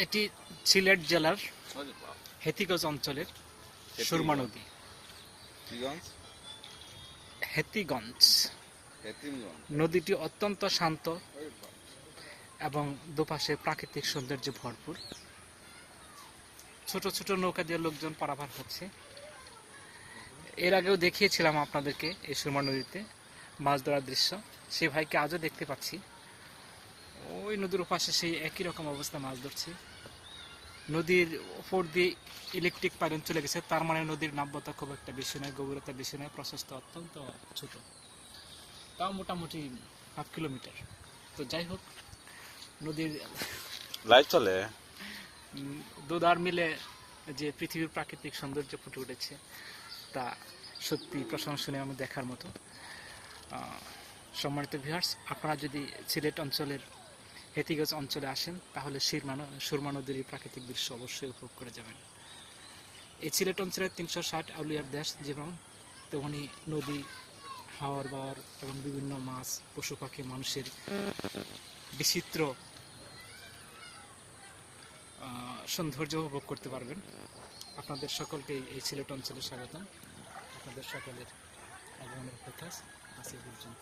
এটি সিলেট জেলার হেতিগঞ্জ অঞ্চলের সুরমা নদী। হেতিগঞ্জ নদীটি অত্যন্ত শান্ত এবং দুপাশে প্রাকৃতিক সৌন্দর্যে ভরপুর। ছোট ছোট নৌকা দিয়ে লোকজন পারাপার হচ্ছে। এর আগেও দেখিয়েছিলাম আপনাদেরকে এই সুরমা নদীতে মাছ ধরার দৃশ্য। সেই ভাইকে আজও দেখতে পাচ্ছি, ওই নদীর ওপাশে সেই একই রকম অবস্থা মাছ ধরছে। নদীর উপর দিয়ে ইলেকট্রিক কারেন্ট চলে গেছে, তার মানে নদীর নাব্যতা খুব একটা বেশি নয়, গভীরতা বেশি নয়, প্রশস্ত অত্যন্ত ছোট, তাও মোটামুটি 1/2 কিলোমিটার। তো যাই হোক, নদীর লাইট চলে দুধার মিলে যে পৃথিবীর প্রাকৃতিক সৌন্দর্য ফুটে উঠেছে তা সত্যি প্রশংসনীয় এবং দেখার মতো। সম্মানিত ভিউয়ার্স, আপনারা যদি সিলেট অঞ্চলের হেতিগঞ্জ অঞ্চলে আসেন তাহলে সুরমা নদীর এই প্রাকৃতিক দৃশ্য অবশ্যই উপভোগ করে যাবেন। এই সিলেট অঞ্চলের 360 আউলিয়ার দেশ, যেমন তেমনি নদী, হাওয়ার বাওয়ার এবং বিভিন্ন মাছ, পশু পাখি, মানুষের বিচিত্র সৌন্দর্য উপভোগ করতে পারবেন। আপনাদের সকলকে এই সিলেট অঞ্চলে স্বাগতম। আপনাদের সকলের আগমনের কথা আজ এই পর্যন্ত।